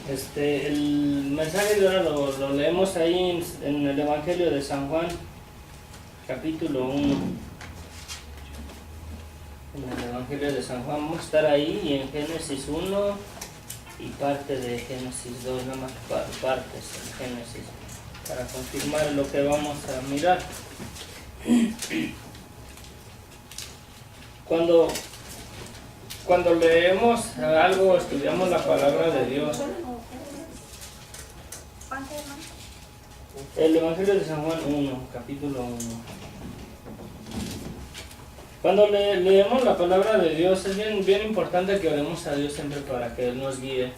El mensaje de ahora lo leemos ahí en el Evangelio de San Juan, capítulo 1. En el Evangelio de San Juan vamos a estar ahí y en Génesis 1 y parte de Génesis 2, nada más partes en Génesis, para confirmar lo que vamos a mirar. Cuando leemos algo, estudiamos la palabra de Dios. El Evangelio de San Juan 1, capítulo 1. Cuando leemos la palabra de Dios, es bien importante que oremos a Dios siempre para que Él nos guíe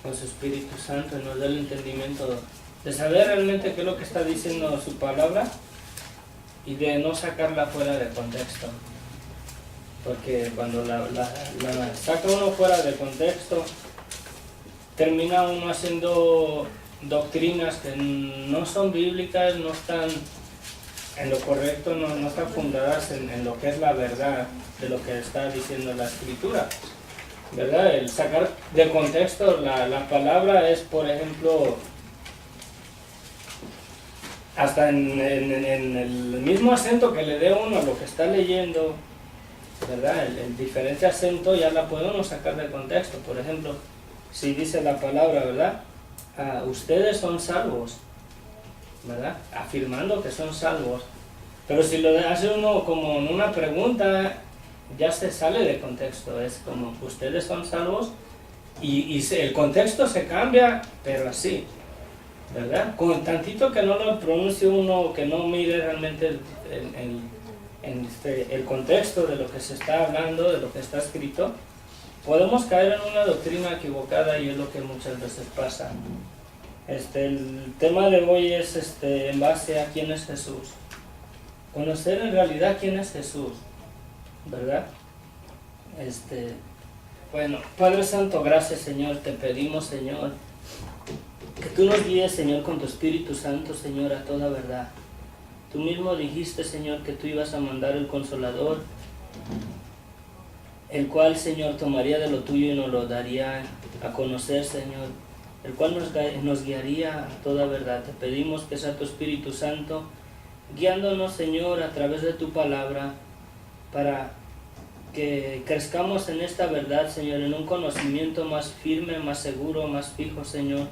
con su Espíritu Santo y nos dé el entendimiento de saber realmente qué es lo que está diciendo su palabra y de no sacarla fuera de contexto. Porque cuando la saca uno fuera de contexto, termina uno haciendo doctrinas que no son bíblicas, no están en lo correcto, no están fundadas en lo que es la verdad de lo que está diciendo la Escritura, ¿verdad? El sacar de contexto la palabra es, por ejemplo, hasta en el mismo acento que le dé uno a lo que está leyendo, ¿verdad? El diferente acento ya la puede uno sacar de contexto. Por ejemplo, si dice la palabra, ¿verdad? Ustedes son salvos, ¿verdad? Afirmando que son salvos. Pero si lo hace uno como una pregunta, ya se sale de contexto. Es como, ustedes son salvos, y el contexto se cambia, pero así, ¿verdad? Con tantito que no lo pronuncie uno, que no mire realmente el contexto de lo que se está hablando, de lo que está escrito, podemos caer en una doctrina equivocada, y es lo que muchas veces pasa. El tema de hoy es en base a quién es Jesús. Conocer en realidad quién es Jesús, ¿verdad? Bueno, Padre Santo, gracias, Señor. Te pedimos, Señor, que tú nos guíes, Señor, con tu Espíritu Santo, Señor, a toda verdad. Tú mismo dijiste, Señor, que tú ibas a mandar el Consolador, el cual, Señor, tomaría de lo tuyo y nos lo daría a conocer, Señor, el cual nos guiaría a toda verdad. Te pedimos que sea tu Espíritu Santo guiándonos, Señor, a través de tu palabra, para que crezcamos en esta verdad, Señor, en un conocimiento más firme, más seguro, más fijo, Señor,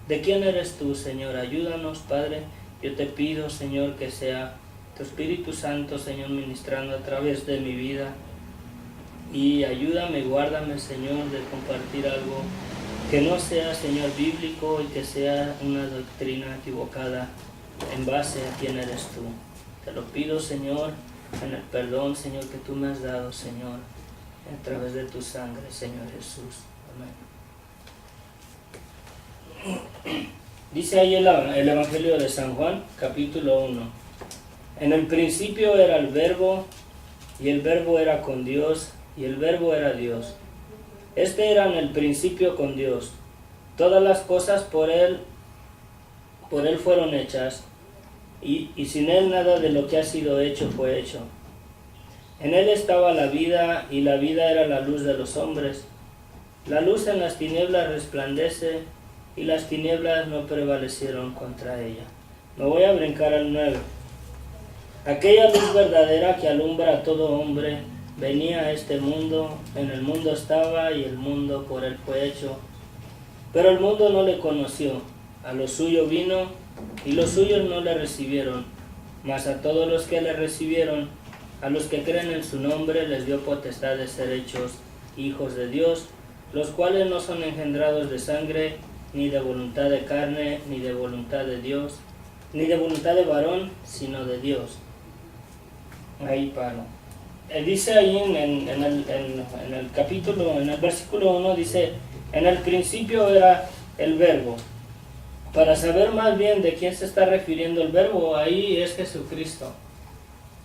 de quién eres tú, Señor. Ayúdanos, Padre. Yo te pido, Señor, que sea tu Espíritu Santo, Señor, ministrando a través de mi vida. Y ayúdame, guárdame, Señor, de compartir algo que no sea, Señor, bíblico, y que sea una doctrina equivocada en base a quién eres tú. Te lo pido, Señor, en el perdón, Señor, que tú me has dado, Señor, a través de tu sangre, Señor Jesús. Amén. Dice ahí el Evangelio de San Juan, capítulo 1. En el principio era el Verbo, y el Verbo era con Dios, y el Verbo era Dios. Este era en el principio con Dios. Todas las cosas por Él fueron hechas, y sin Él nada de lo que ha sido hecho fue hecho. En Él estaba la vida, y la vida era la luz de los hombres. La luz en las tinieblas resplandece, y las tinieblas no prevalecieron contra ella. Me voy a brincar al 9. Aquella luz verdadera que alumbra a todo hombre venía a este mundo, en el mundo estaba, y el mundo por Él fue hecho, pero el mundo no le conoció. A lo suyo vino, y los suyos no le recibieron. Mas a todos los que le recibieron, a los que creen en su nombre, les dio potestad de ser hechos hijos de Dios, los cuales no son engendrados de sangre, ni de voluntad de carne, ni de voluntad de Dios, ni de voluntad de varón, sino de Dios. Ahí paro. Dice ahí en el capítulo, en el versículo 1, dice, en el principio era el Verbo. Para saber más bien de quién se está refiriendo el Verbo, ahí es Jesucristo.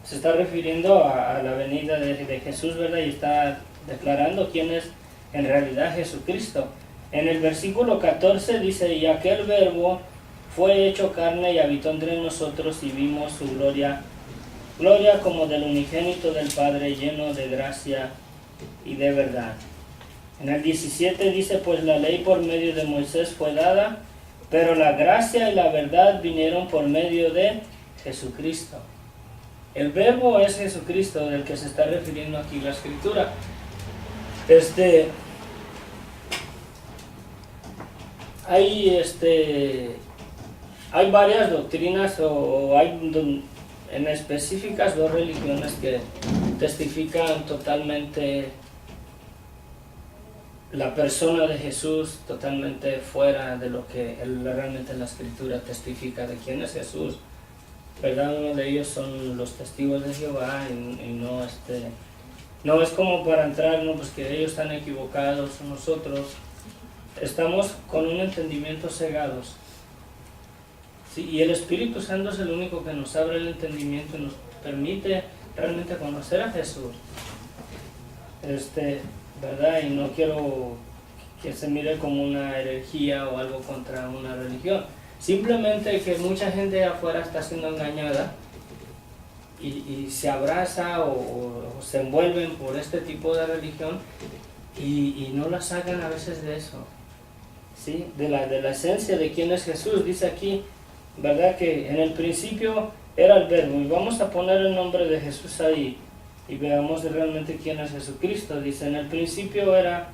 Se está refiriendo a la venida de Jesús, ¿verdad? Y está declarando quién es en realidad Jesucristo. En el versículo 14 dice, y aquel Verbo fue hecho carne y habitó entre nosotros, y vimos su gloria como del unigénito del Padre, lleno de gracia y de verdad. En el 17 dice, pues la ley por medio de Moisés fue dada, pero la gracia y la verdad vinieron por medio de Jesucristo. El verbo es Jesucristo, del que se está refiriendo aquí la escritura. Hay varias doctrinas o hay en específicas dos religiones que testifican totalmente la persona de Jesús, totalmente fuera de lo que realmente la escritura testifica de quién es Jesús, ¿verdad? Uno de ellos son los testigos de Jehová y no es como para entrar, no, pues que ellos están equivocados, nosotros estamos con un entendimiento cegados. Sí, y el Espíritu Santo es el único que nos abre el entendimiento y nos permite realmente conocer a Jesús. ¿Verdad? Y no quiero que se mire como una herejía o algo contra una religión. Simplemente que mucha gente afuera está siendo engañada y se abraza o se envuelven por este tipo de religión y no la sacan a veces de eso. ¿Sí? De la esencia de quién es Jesús. Dice aquí, ¿verdad? Que en el principio era el verbo, y vamos a poner el nombre de Jesús ahí y veamos realmente quién es Jesucristo. Dice, en el principio era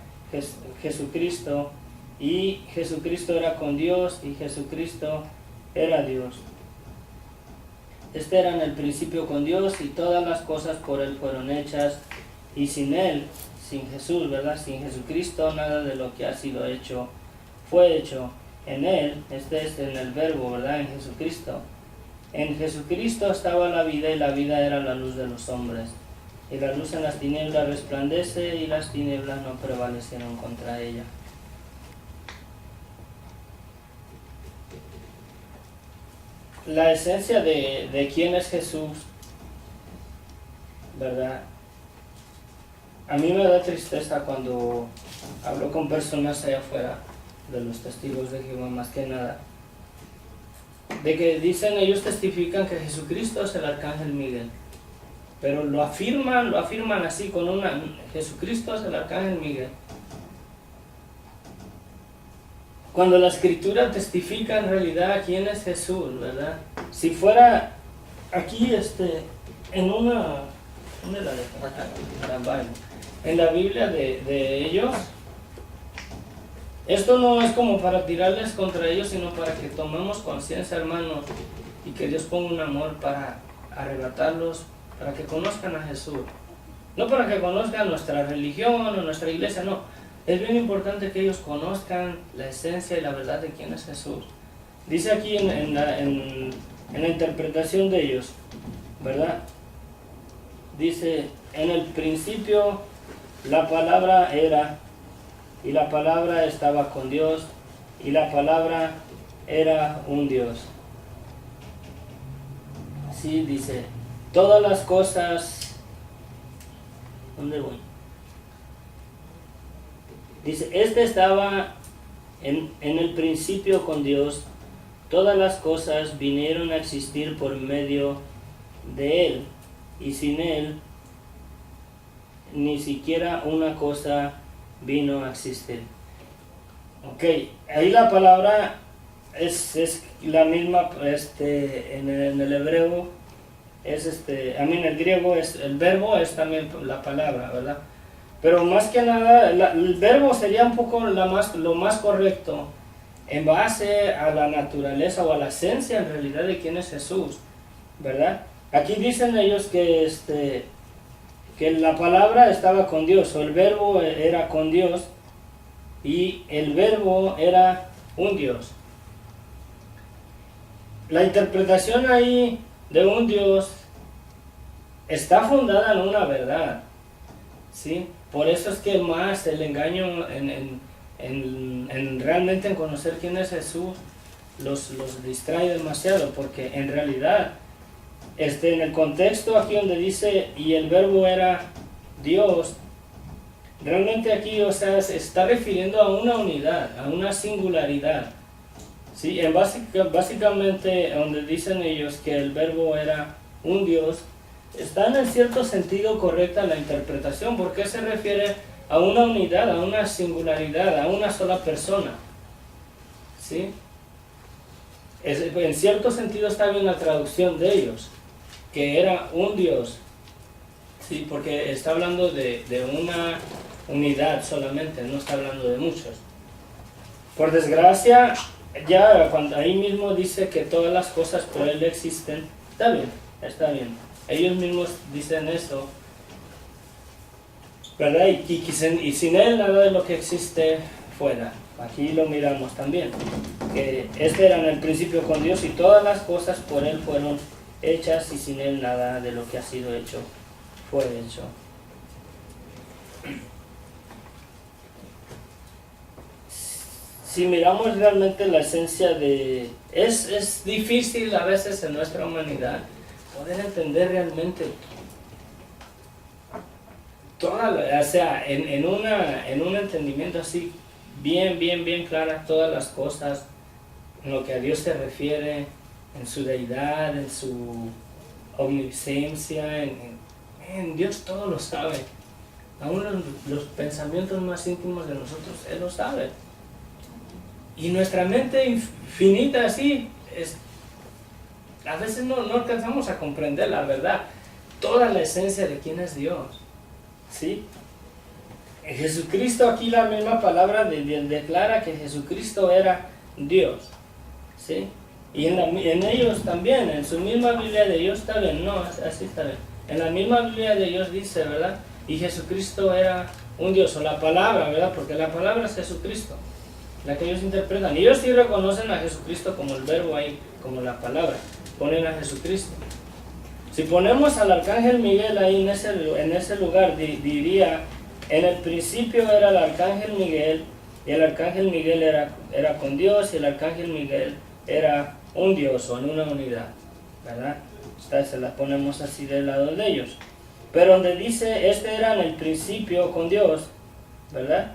Jesucristo, y Jesucristo era con Dios, y Jesucristo era Dios. Era en el principio con Dios, y todas las cosas por Él fueron hechas, y sin Él, sin Jesús, ¿verdad? Sin Jesucristo, nada de lo que ha sido hecho fue hecho. En Él, es en el verbo, ¿verdad? En Jesucristo. En Jesucristo estaba la vida, y la vida era la luz de los hombres. Y la luz en las tinieblas resplandece, y las tinieblas no prevalecieron contra ella. La esencia de quién es Jesús, ¿verdad? A mí me da tristeza cuando hablo con personas allá afuera, de los testigos de Jehová más que nada, de que dicen, ellos testifican que Jesucristo es el arcángel Miguel, pero lo afirman así con Jesucristo es el arcángel Miguel, cuando la escritura testifica en realidad quién es Jesús, ¿verdad? Si fuera aquí en una ¿dónde la dejo? Acá, en la Biblia de ellos, esto no es como para tirarles contra ellos, sino para que tomemos conciencia, hermanos, y que Dios ponga un amor para arrebatarlos, para que conozcan a Jesús. No para que conozcan nuestra religión o nuestra iglesia, no. Es bien importante que ellos conozcan la esencia y la verdad de quién es Jesús. Dice aquí en la interpretación de ellos, ¿verdad? Dice, en el principio la palabra era, y la palabra estaba con Dios, y la palabra era un Dios. Sí, dice, todas las cosas, ¿dónde voy? Dice, estaba en el principio con Dios, todas las cosas vinieron a existir por medio de Él, y sin Él ni siquiera una cosa vino a existir. Ok, ahí la palabra es la misma, en el hebreo en el griego el verbo es también la palabra, ¿verdad? Pero más que nada, el verbo sería un poco lo más correcto en base a la naturaleza o a la esencia en realidad de quién es Jesús, ¿verdad? Aquí dicen ellos que la palabra estaba con Dios, o el verbo era con Dios, y el verbo era un Dios. La interpretación ahí de un Dios está fundada en una verdad, ¿sí? Por eso es que más el engaño en realmente en conocer quién es Jesús los distrae demasiado, porque en realidad en el contexto aquí donde dice y el verbo era Dios, realmente aquí, o sea, se está refiriendo a una unidad, a una singularidad, ¿sí? Básicamente donde dicen ellos que el verbo era un Dios, está en cierto sentido correcta la interpretación, porque se refiere a una unidad, a una singularidad, a una sola persona. ¿Sí? En cierto sentido está bien la traducción de ellos, que era un Dios. Sí, porque está hablando de una unidad solamente, no está hablando de muchos. Por desgracia, ya cuando ahí mismo dice que todas las cosas por Él existen, está bien, está bien. Ellos mismos dicen eso, ¿verdad? Y sin Él nada de lo que existe fuera. Aquí lo miramos también, que este era en el principio con Dios y todas las cosas por Él fueron hechas y sin Él nada de lo que ha sido hecho fue hecho. Si miramos realmente la esencia de... Es difícil a veces en nuestra humanidad poder entender realmente toda, o sea, en un entendimiento así bien clara todas las cosas, en lo que a Dios se refiere, en su deidad, en su omnisciencia, en Dios todo lo sabe. Aún los pensamientos más íntimos de nosotros, Él lo sabe. Y nuestra mente infinita así, a veces no alcanzamos a comprender la verdad, toda la esencia de quién es Dios. ¿Sí? En Jesucristo, aquí la misma palabra declara que Jesucristo era Dios. ¿Sí? Y en ellos también, en su misma Biblia de ellos está bien, no, así está bien. En la misma Biblia de ellos dice, ¿verdad? Y Jesucristo era un Dios, o la palabra, ¿verdad? Porque la palabra es Jesucristo, la que ellos interpretan. Y ellos sí reconocen a Jesucristo como el verbo ahí, como la palabra. Ponen a Jesucristo. Si ponemos al arcángel Miguel ahí en ese lugar, diría, en el principio era el arcángel Miguel, y el arcángel Miguel era con Dios, y el arcángel Miguel era un Dios o en una unidad, ¿verdad? Se las ponemos así del lado de ellos. Pero donde dice, este era en el principio con Dios, ¿verdad?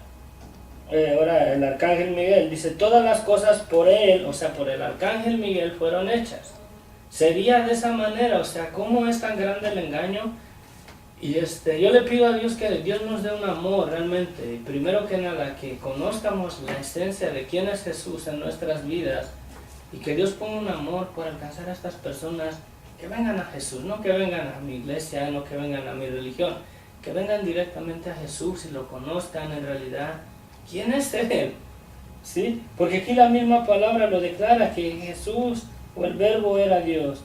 Ahora el arcángel Miguel dice, todas las cosas por él, o sea, por el arcángel Miguel fueron hechas. Sería de esa manera, o sea, ¿cómo es tan grande el engaño? Y yo le pido a Dios que Dios nos dé un amor realmente, y primero que nada, que conozcamos la esencia de quién es Jesús en nuestras vidas, y que Dios ponga un amor por alcanzar a estas personas que vengan a Jesús, no que vengan a mi iglesia, no que vengan a mi religión, que vengan directamente a Jesús y lo conozcan en realidad. ¿Quién es Él? ¿Sí? Porque aquí la misma palabra lo declara, que Jesús o el verbo era Dios.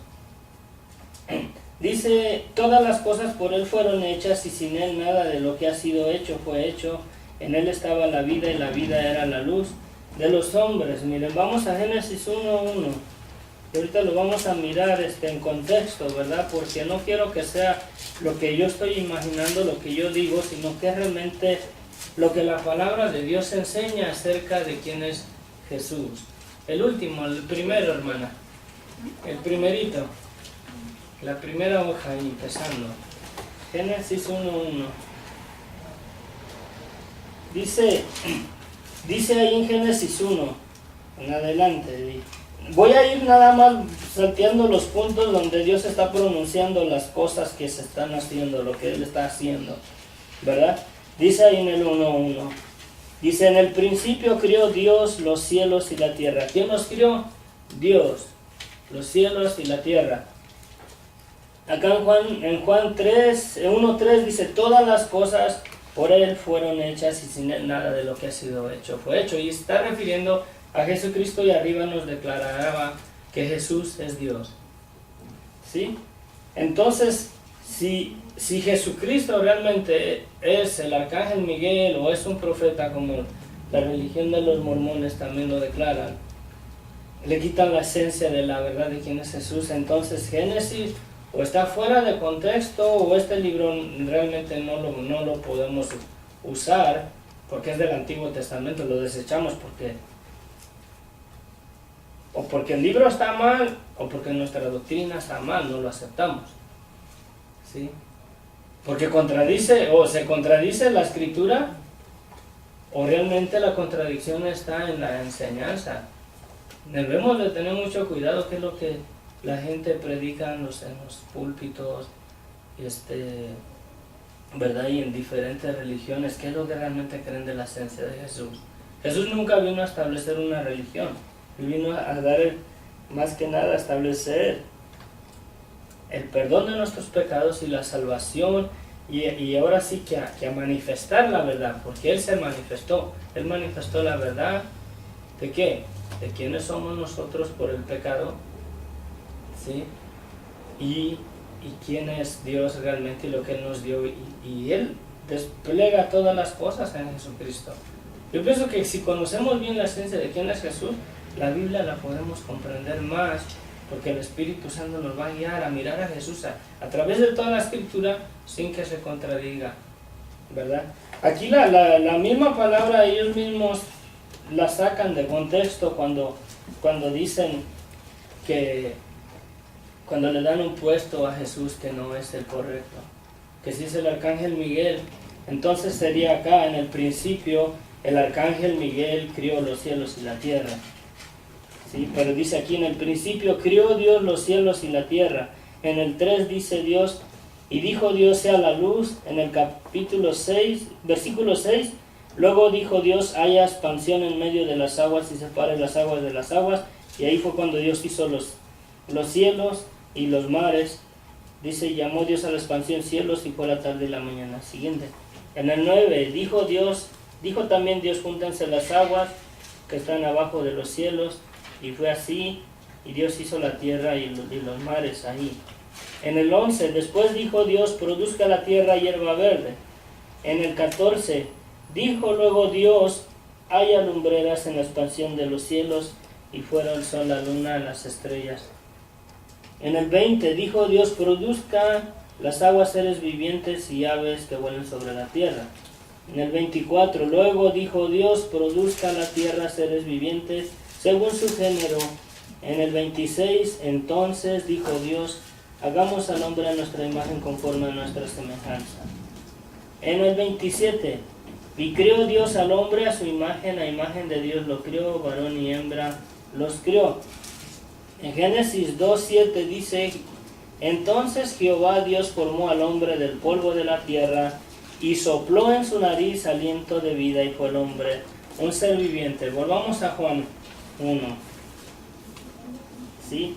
Dice, todas las cosas por Él fueron hechas y sin Él nada de lo que ha sido hecho fue hecho. En Él estaba la vida y la vida era la luz de los hombres. Miren, vamos a Génesis 1:1. Y ahorita lo vamos a mirar en contexto, ¿verdad? Porque no quiero que sea lo que yo estoy imaginando, lo que yo digo, sino que realmente lo que la palabra de Dios enseña acerca de quién es Jesús. El último, el primero, hermana. El primerito. La primera hoja ahí, empezando. Génesis 1:1. Dice ahí en Génesis 1, en adelante. Voy a ir nada más salteando los puntos donde Dios está pronunciando las cosas que se están haciendo, lo que Él está haciendo, ¿verdad? Dice ahí en el 1:1. Dice, en el principio crió Dios los cielos y la tierra. ¿Quién los crió? Dios, los cielos y la tierra. Acá en Juan 1:3 dice, todas las cosas por Él fueron hechas y sin Él nada de lo que ha sido hecho fue hecho. Y está refiriendo a Jesucristo, y arriba nos declaraba que Jesús es Dios. ¿Sí? Entonces, si Jesucristo realmente es el arcángel Miguel o es un profeta, como la religión de los mormones también lo declaran, le quitan la esencia de la verdad de quién es Jesús. Entonces Génesis o está fuera de contexto, o este libro realmente no lo podemos usar porque es del Antiguo Testamento, lo desechamos porque el libro está mal, o porque nuestra doctrina está mal, no lo aceptamos. ¿Sí? Porque se contradice la Escritura, o realmente la contradicción está en la enseñanza. Debemos de tener mucho cuidado qué es lo que la gente predica en los púlpitos, ¿verdad? Y en diferentes religiones, ¿qué es lo que realmente creen de la esencia de Jesús? Jesús nunca vino a establecer una religión, Él vino a dar, más que nada, a establecer el perdón de nuestros pecados y la salvación, y ahora sí que a manifestar la verdad, porque Él se manifestó, Él manifestó la verdad, ¿de qué? De quiénes somos nosotros por el pecado, ¿sí? Y quién es Dios realmente y lo que Él nos dio, y Él despliega todas las cosas en Jesucristo. Yo pienso que si conocemos bien la esencia de quién es Jesús, la Biblia la podemos comprender más, porque el Espíritu Santo nos va a guiar a mirar a Jesús a través de toda la Escritura sin que se contradiga, ¿verdad? Aquí la misma palabra ellos mismos la sacan de contexto cuando dicen que cuando le dan un puesto a Jesús que no es el correcto, que si es el arcángel Miguel, entonces sería acá en el principio el arcángel Miguel crió los cielos y la tierra, ¿sí? Pero dice aquí en el principio crió Dios los cielos y la tierra. En el 3 dice Dios, y dijo Dios sea la luz. En el capítulo 6, versículo 6, luego dijo Dios haya expansión en medio de las aguas y separe las aguas de las aguas. Y ahí fue cuando Dios hizo los cielos y los mares. Dice, llamó Dios a la expansión cielos y fue la tarde y la mañana siguiente. En el 9 dijo también Dios, júntense las aguas que están abajo de los cielos, y fue así, y Dios hizo la tierra y los mares ahí. En el 11, después dijo Dios, produzca la tierra hierba verde. En el 14, dijo luego Dios, haya lumbreras en la expansión de los cielos, y fuera el sol, la luna, las estrellas. En el 20, dijo Dios, produzca las aguas seres vivientes y aves que vuelen sobre la tierra. En el 24, luego dijo Dios, produzca la tierra seres vivientes según su género. En el 26, entonces dijo Dios, hagamos al hombre a nuestra imagen conforme a nuestra semejanza. En el 27, y creó Dios al hombre a su imagen, a imagen de Dios lo creó, varón y hembra los creó. En Génesis 2:7 dice, entonces Jehová Dios formó al hombre del polvo de la tierra, y sopló en su nariz aliento de vida, y fue el hombre un ser viviente. Volvamos a Juan 1. ¿Sí?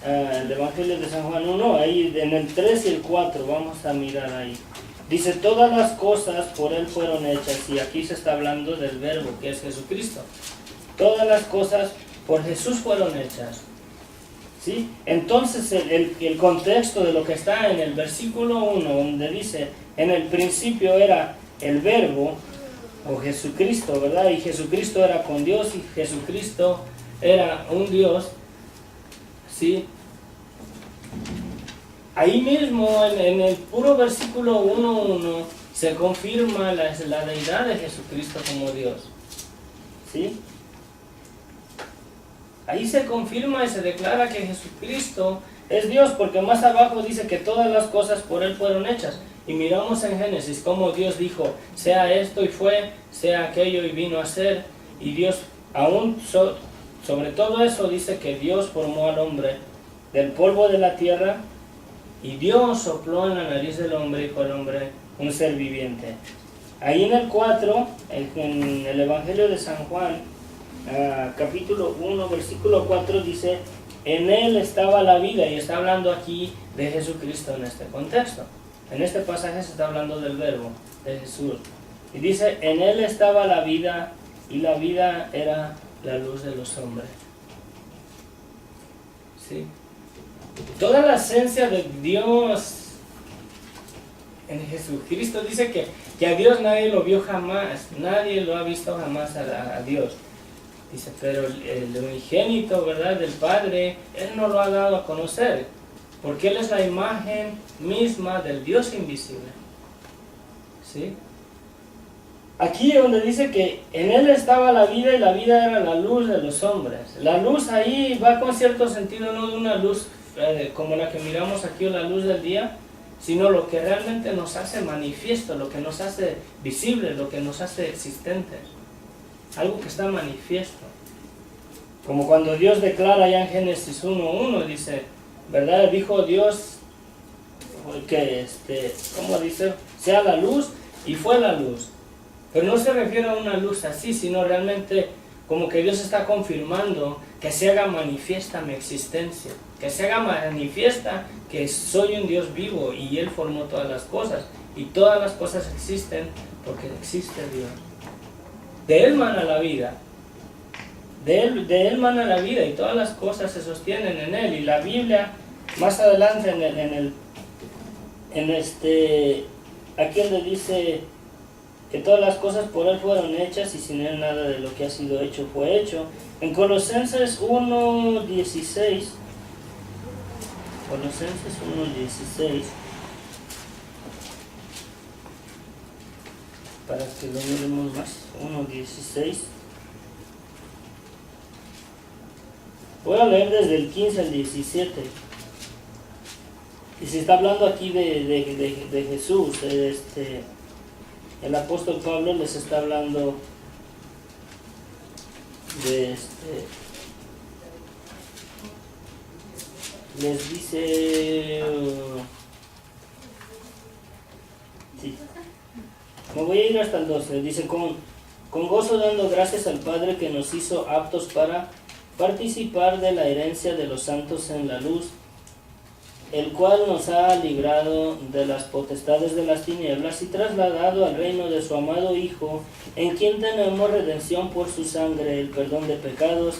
El Evangelio de San Juan 1, ahí en el 3 y el 4, vamos a mirar ahí. Dice, todas las cosas por Él fueron hechas, y aquí se está hablando del Verbo, que es Jesucristo. Todas las cosas por Jesús fueron hechas. ¿Sí? Entonces el contexto de lo que está en el versículo 1, donde dice, en el principio era el Verbo, o Jesucristo, ¿verdad? Y Jesucristo era con Dios, y Jesucristo era un Dios, ¿sí? Ahí mismo, en el puro versículo 1:1, se confirma la deidad de Jesucristo como Dios, ¿sí? Ahí se confirma y se declara que Jesucristo es Dios, porque más abajo dice que todas las cosas por Él fueron hechas. Y miramos en Génesis cómo Dios dijo, sea esto y fue, sea aquello y vino a ser. Y Dios, aún sobre todo eso, dice que Dios formó al hombre del polvo de la tierra, y Dios sopló en la nariz del hombre y fue el hombre un ser viviente. Ahí en el 4, en el Evangelio de San Juan, capítulo 1, versículo 4 dice, en Él estaba la vida, y está hablando aquí de Jesucristo en este contexto. En este pasaje se está hablando del Verbo, de Jesús. Y dice, en Él estaba la vida, y la vida era la luz de los hombres. ¿Sí? Toda la esencia de Dios en Jesucristo dice que a Dios nadie lo vio jamás, nadie lo ha visto jamás a Dios. Dice, pero el unigénito, ¿verdad?, del Padre, Él no lo ha dado a conocer, porque Él es la imagen misma del Dios invisible. ¿Sí? Aquí donde dice que en Él estaba la vida, y la vida era la luz de los hombres. La luz ahí va con cierto sentido, no de una luz como la que miramos aquí, o la luz del día, sino lo que realmente nos hace manifiesto, lo que nos hace visible, lo que nos hace existentes. Algo que está manifiesto. Como cuando Dios declara ya en Génesis 1:1, dice, ¿verdad? Dijo Dios que, ¿cómo dice? sea la luz, y fue la luz. Pero no se refiere a una luz así, sino realmente como que Dios está confirmando que se haga manifiesta mi existencia, que se haga manifiesta que soy un Dios vivo y Él formó todas las cosas, y todas las cosas existen porque existe Dios. De Él mana la vida, de él mana la vida, y todas las cosas se sostienen en Él. Y la Biblia, más adelante aquí donde dice que todas las cosas por Él fueron hechas, y sin Él nada de lo que ha sido hecho fue hecho. En Colosenses 1:16, Colosenses 1:16, para que lo miremos más, 1:16. Voy a leer desde el 15 al 17. Y se está hablando aquí de Jesús. El apóstol Pablo les está hablando les dice, sí, me voy a ir hasta el 12, dice, con gozo dando gracias al Padre que nos hizo aptos para participar de la herencia de los santos en la luz, el cual nos ha librado de las potestades de las tinieblas y trasladado al reino de su amado Hijo, en quien tenemos redención por su sangre, el perdón de pecados.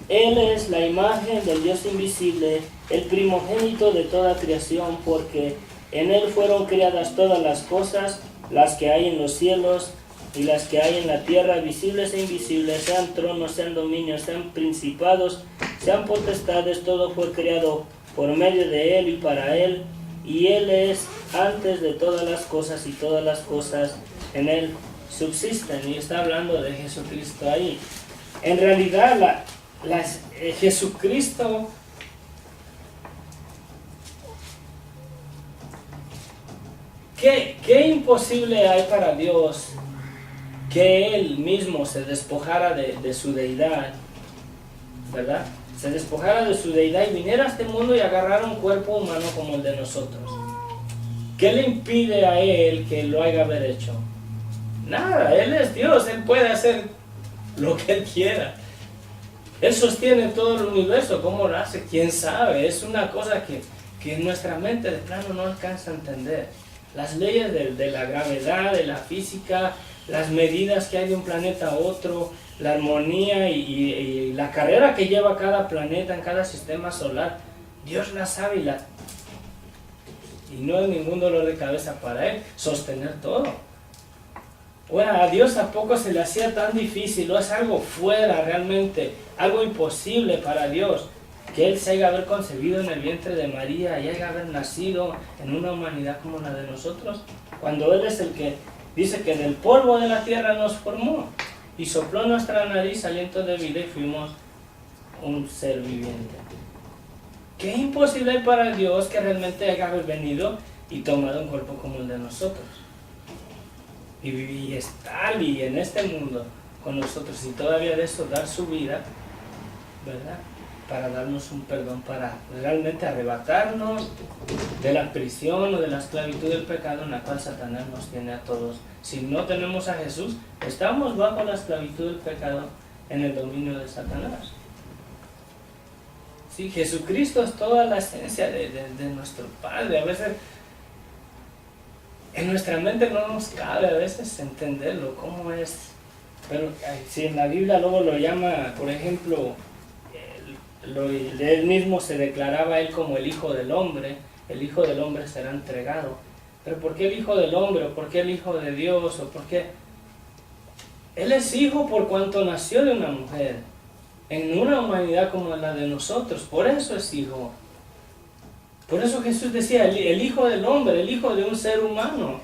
Él es la imagen del Dios invisible, el primogénito de toda creación, porque en Él fueron creadas todas las cosas, las que hay en los cielos y las que hay en la tierra, visibles e invisibles, sean tronos, sean dominios, sean principados, sean potestades, todo fue creado por medio de Él y para Él, y Él es antes de todas las cosas, y todas las cosas en Él subsisten. Y está hablando de Jesucristo ahí. En realidad, Jesucristo ¿qué imposible hay para Dios que Él mismo se despojara de su deidad, ¿verdad? Se despojara de su deidad y viniera a este mundo y agarrara un cuerpo humano como el de nosotros. ¿Qué le impide a Él que lo haya haber hecho? Nada, Él es Dios, Él puede hacer lo que Él quiera. Él sostiene todo el universo. ¿Cómo lo hace? ¿Quién sabe? Es una cosa que nuestra mente de plano no alcanza a entender. Las leyes de la gravedad, de la física, las medidas que hay de un planeta a otro, la armonía y la carrera que lleva cada planeta en cada sistema solar, Dios la sabe y no es ningún dolor de cabeza para Él sostener todo. Bueno, a Dios ¿a poco se le hacía tan difícil? ¿O es algo fuera realmente, algo imposible para Dios? Que Él se haya haber concebido en el vientre de María y haya haber nacido en una humanidad como la de nosotros, cuando Él es el que dice que del polvo de la tierra nos formó y sopló en nuestra nariz aliento de vida y fuimos un ser viviente. ¿Qué imposible hay para Dios que realmente haya venido y tomado un cuerpo como el de nosotros? Y estar y en este mundo con nosotros, y todavía de eso dar su vida, ¿verdad? Para darnos un perdón, para realmente arrebatarnos de la prisión o de la esclavitud del pecado en la cual Satanás nos tiene a todos. Si no tenemos a Jesús, estamos bajo la esclavitud del pecado, en el dominio de Satanás. Sí, Jesucristo es toda la esencia de nuestro Padre. A veces en nuestra mente no nos cabe a veces entenderlo, cómo es. Pero si en la Biblia luego lo llama, por ejemplo, él mismo se declaraba a Él como el Hijo del Hombre será entregado. Pero ¿por qué el Hijo del Hombre? ¿O por qué el Hijo de Dios? ¿O por qué? Él es Hijo por cuanto nació de una mujer, en una humanidad como la de nosotros. Por eso es Hijo. Por eso Jesús decía, el Hijo del Hombre, el Hijo de un ser humano,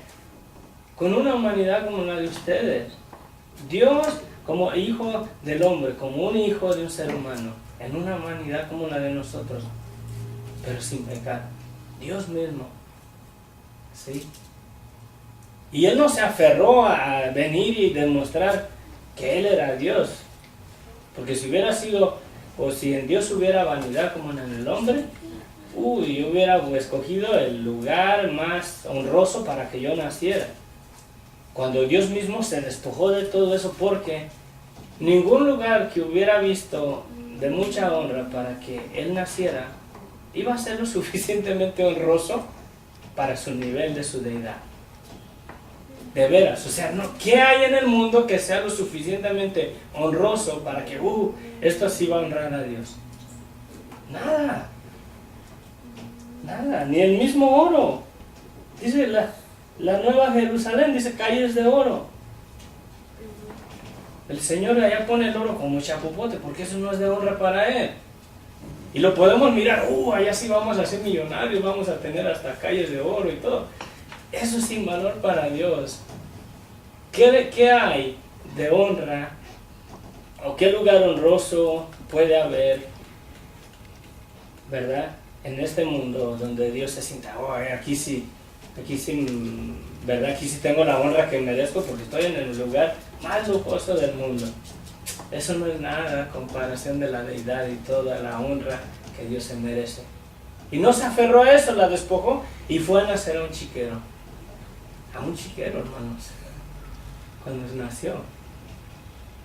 con una humanidad como la de ustedes. Dios como Hijo del Hombre, como un hijo de un ser humano, en una humanidad como la de nosotros, pero sin pecado. Dios mismo. ¿Sí? Y Él no se aferró a venir y demostrar que Él era Dios. Porque si hubiera sido, o si en Dios hubiera vanidad como en el hombre, yo hubiera escogido el lugar más honroso para que yo naciera. Cuando Dios mismo se despojó de todo eso, porque ningún lugar que hubiera visto de mucha honra para que Él naciera, iba a ser lo suficientemente honroso para su nivel de su deidad. De veras, o sea, ¿qué hay en el mundo que sea lo suficientemente honroso para que, esto sí va a honrar a Dios? Nada. Nada, ni el mismo oro. Dice la Nueva Jerusalén, dice calles de oro. El Señor allá pone el oro como chapopote, porque eso no es de honra para Él. Y lo podemos mirar, allá sí vamos a ser millonarios, vamos a tener hasta calles de oro y todo. Eso es sin valor para Dios. ¿Qué hay de honra? ¿O qué lugar honroso puede haber, verdad? En este mundo donde Dios se sienta, aquí sí, ¿verdad? Aquí sí tengo la honra que merezco porque estoy en el lugar más lujoso del mundo. Eso no es nada a comparación de la deidad y toda la honra que Dios se merece. Y no se aferró a eso, la despojó y fue a nacer a un chiquero. A un chiquero, hermanos, cuando nació.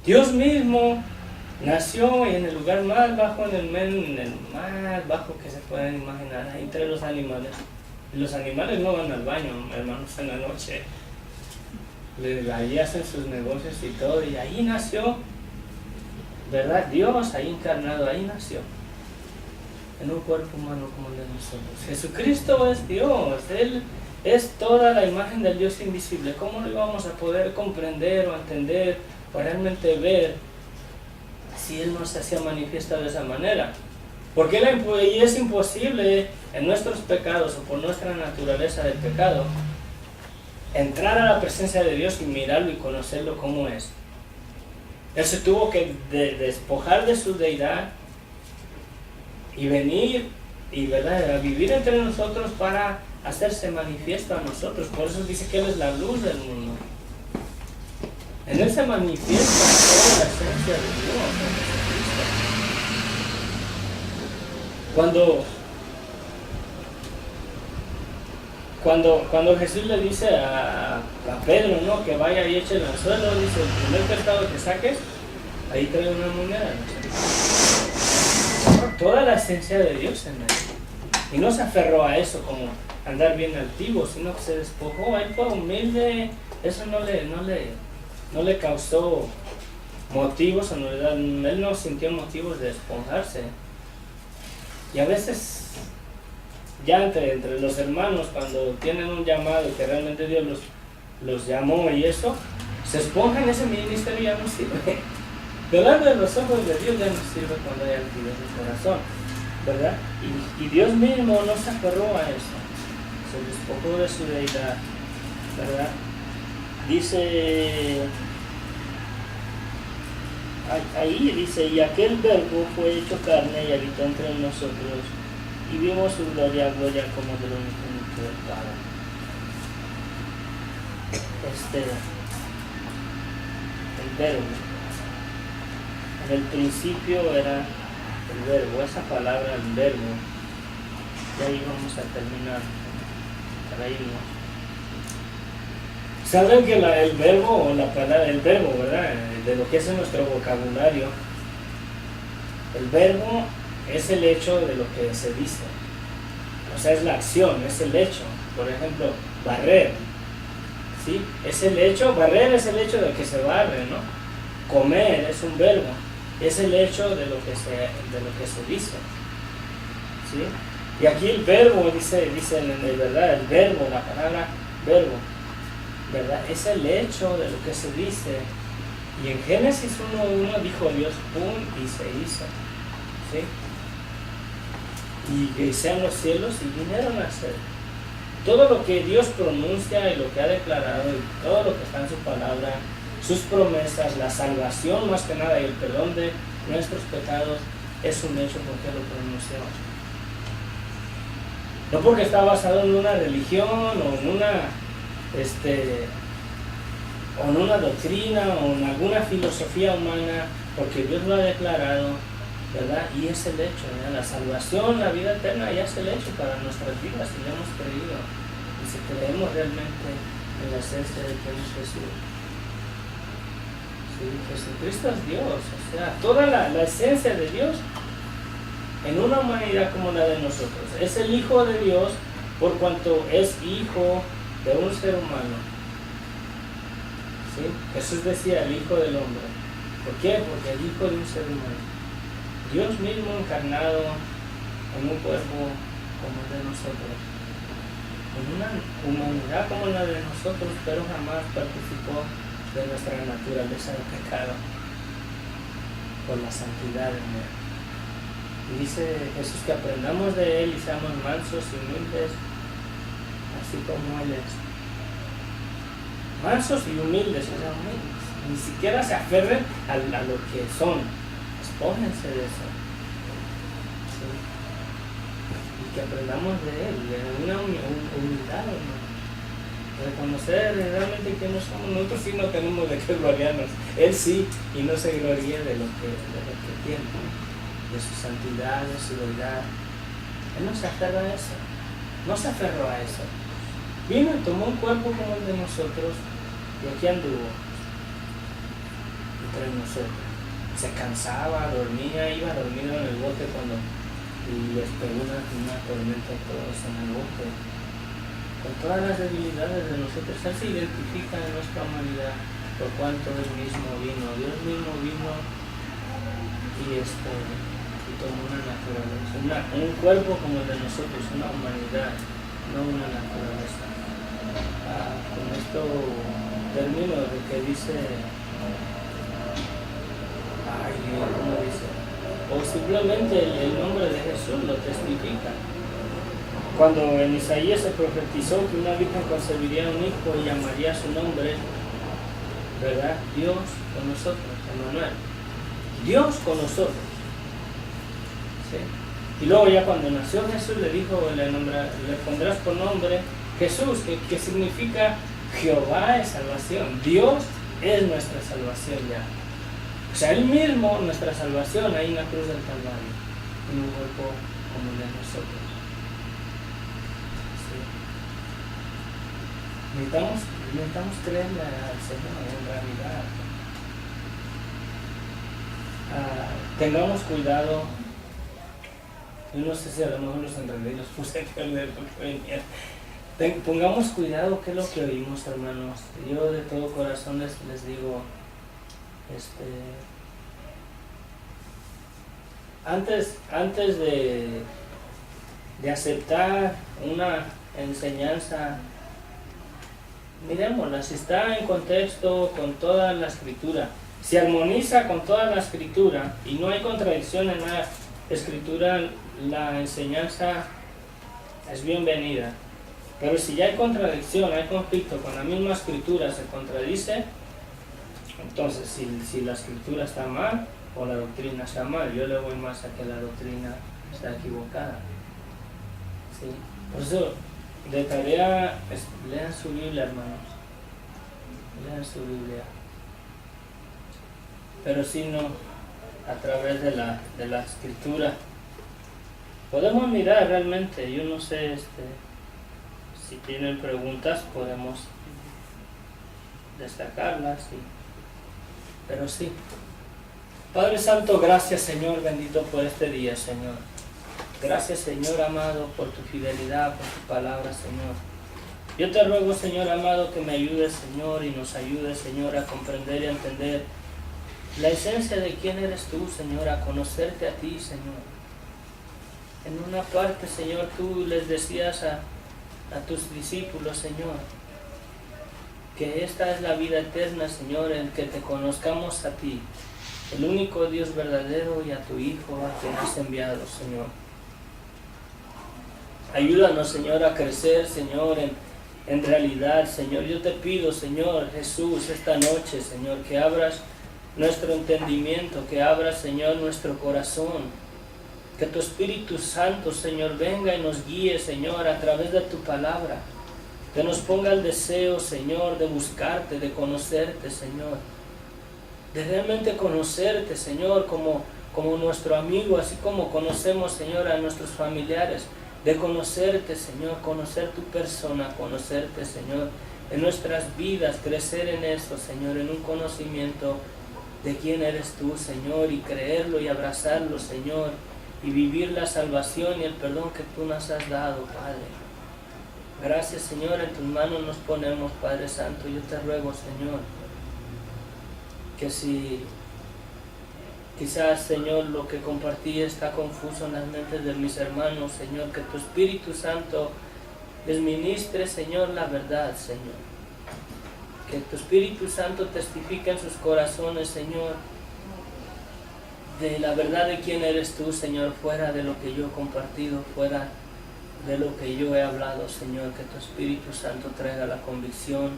Dios mismo nació en el lugar más bajo, en el más bajo que se pueden imaginar, ahí entre los animales. Y los animales no van al baño, hermanos, en la noche. Ahí hacen sus negocios y todo, y ahí nació, ¿verdad? Dios ahí encarnado, ahí nació. En un cuerpo humano como el de nosotros. Jesucristo es Dios, Él es toda la imagen del Dios invisible. ¿Cómo lo íbamos a poder comprender o entender o realmente ver si Él no se hacía manifiesto de esa manera? Porque es imposible en nuestros pecados o por nuestra naturaleza del pecado entrar a la presencia de Dios y mirarlo y conocerlo como es. Él se tuvo que despojar de su deidad y venir y, ¿verdad?, a vivir entre nosotros para hacerse manifiesto a nosotros. Por eso dice que Él es la luz del mundo. En Él se manifiesta toda la esencia de Dios, en Jesucristo. Cuando Jesús le dice a Pedro, ¿no?, que vaya y eche el anzuelo, dice, el primer pescado que saques, ahí trae una moneda, ¿no? Toda la esencia de Dios en él. Y no se aferró a eso como andar bien altivo, sino que se despojó. Él fue humilde. Eso no le causó motivos, él no sintió motivos de despojarse. Y a veces, ya entre los hermanos, cuando tienen un llamado que realmente Dios los llamó y eso, se esponjan, ese ministerio ya no sirve. Delante de los ojos de Dios ya no sirve cuando hay altivez en el corazón, ¿verdad? Y Dios mismo no se aferró a eso, se despojó de su deidad, ¿verdad? Dice, ahí dice, y aquel verbo fue hecho carne y habitó entre nosotros, y vimos su gloria como del unigénito del Padre. El verbo. En el principio era el verbo, esa palabra, el verbo. Y ahí vamos a terminar para irnos. Saben que el verbo, o la palabra, el verbo, ¿verdad?, de lo que es en nuestro vocabulario, el verbo es el hecho de lo que se dice. O sea, es la acción, es el hecho. Por ejemplo, barrer, ¿sí? Es el hecho, barrer es el hecho de que se barre, ¿no? Comer es un verbo, es el hecho de lo que se dice, ¿sí? Y aquí el verbo, dice ¿verdad? El verbo, la palabra verbo, ¿verdad?, es el hecho de lo que se dice. Y en Génesis 1:1 dijo Dios, pum, y se hizo, ¿sí? Y que sean los cielos y vinieron a ser. Todo lo que Dios pronuncia y lo que ha declarado y todo lo que está en su palabra, sus promesas, la salvación más que nada y el perdón de nuestros pecados, es un hecho porque lo pronunció. No porque está basado en una religión o en una doctrina o en alguna filosofía humana, porque Dios lo ha declarado ¿verdad? Y es el hecho, ¿verdad? La salvación, la vida eterna ya es el hecho para nuestras vidas si le hemos creído y si creemos realmente en la esencia de quién es Jesús. Sí, Jesucristo es Dios, o sea, toda la esencia de Dios en una humanidad como la de nosotros. Es el Hijo de Dios por cuanto es hijo de un ser humano. ¿Sí? Jesús decía el Hijo del Hombre. ¿Por qué? Porque el Hijo de un ser humano. Dios mismo encarnado en un cuerpo como el de nosotros. En una humanidad como la de nosotros, pero jamás participó de nuestra naturaleza de pecado por la santidad de Dios. Y dice Jesús que aprendamos de Él y seamos mansos y humildes, así como Él es. Mansos y humildes, o sea, humildes. Ni siquiera se aferren a lo que son. Despójense de eso. ¿Sí? Y que aprendamos de Él, de una humildad, hermano. Reconocer realmente que no somos. Nosotros sí no tenemos de qué gloriarnos. Él sí, y no se gloríe de lo que tiene, de su santidad, de su deidad. Él no se aferra a eso. No se aferró a eso. Vino y tomó un cuerpo como el de nosotros y aquí anduvo entre nosotros. Se cansaba, dormía, iba dormido en el bote cuando les pegó una tormenta a todos en el bote. Con todas las debilidades de nosotros, Él se identifica en nuestra humanidad por cuanto Él mismo vino. Dios mismo vino y tomó una naturaleza, un cuerpo como el de nosotros, una humanidad, no una naturaleza. Con esto termino de que dice, ¿cómo dice? O simplemente el nombre de Jesús lo testifica. Cuando en Isaías se profetizó que una virgen concebiría un hijo y llamaría su nombre, ¿verdad? Dios con nosotros, Emmanuel. Dios con nosotros. ¿Sí? Y luego ya cuando nació Jesús le dijo, le pondrás por nombre Jesús, que significa Jehová es salvación. Dios es nuestra salvación ya. O sea, Él mismo, nuestra salvación, ahí en la cruz del Calvario, en un cuerpo como el de nosotros. ¿Sí? Necesitamos creerle al Señor en realidad. Tengamos cuidado. Yo no sé si a lo mejor los enredé, los puse a perder porque venían. Pongamos cuidado qué es lo que oímos, hermanos. Yo de todo corazón les digo, antes de aceptar una enseñanza, miremosla, si está en contexto con toda la escritura, si armoniza con toda la escritura y no hay contradicción en la escritura, la enseñanza es bienvenida. Pero si ya hay contradicción, hay conflicto con la misma escritura, se contradice, entonces si la escritura está mal o la doctrina está mal, yo le voy más a que la doctrina está equivocada. ¿Sí? Por eso, de tarea, lean su Biblia, hermanos. Lean su Biblia. Pero si no, a través de la escritura. Podemos mirar realmente, yo no sé, si tienen preguntas podemos destacarlas, sí. Pero sí. Padre Santo, gracias Señor, bendito por este día, Señor. Gracias Señor amado por tu fidelidad, por tu palabra, Señor. Yo te ruego, Señor amado, que me ayudes, Señor, y nos ayudes, Señor, a comprender y a entender la esencia de quién eres tú, Señor, a conocerte a ti, Señor. En una parte, Señor, tú les decías a tus discípulos, Señor, que esta es la vida eterna, Señor, en que te conozcamos a ti, el único Dios verdadero, y a tu Hijo, a quien has enviado, Señor. Ayúdanos, Señor, a crecer, Señor, en realidad, Señor. Yo te pido, Señor Jesús, esta noche, Señor, que abras nuestro entendimiento, que abras, Señor, nuestro corazón. Que tu Espíritu Santo, Señor, venga y nos guíe, Señor, a través de tu palabra. Que nos ponga el deseo, Señor, de buscarte, de conocerte, Señor. De realmente conocerte, Señor, como como nuestro amigo, así como conocemos, Señor, a nuestros familiares, de conocerte, Señor, conocer tu persona, conocerte, Señor, en nuestras vidas, crecer en eso, Señor, en un conocimiento de quién eres tú, Señor, y creerlo y abrazarlo, Señor, y vivir la salvación y el perdón que tú nos has dado, Padre. Gracias, Señor, en tus manos nos ponemos, Padre Santo. Yo te ruego, Señor, que si quizás, Señor, lo que compartí está confuso en las mentes de mis hermanos, Señor, que tu Espíritu Santo les ministre, Señor, la verdad, Señor. Que tu Espíritu Santo testifique en sus corazones, Señor, de la verdad de quién eres tú, Señor, fuera de lo que yo he compartido, fuera de lo que yo he hablado, Señor. Que tu Espíritu Santo traiga la convicción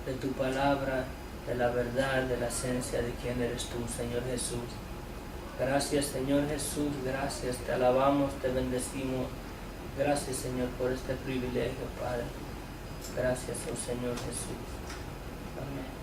de tu palabra, de la verdad, de la esencia de quién eres tú, Señor Jesús. Gracias, Señor Jesús, gracias, te alabamos, te bendecimos. Gracias, Señor, por este privilegio, Padre. Gracias, oh Señor Jesús. Amén.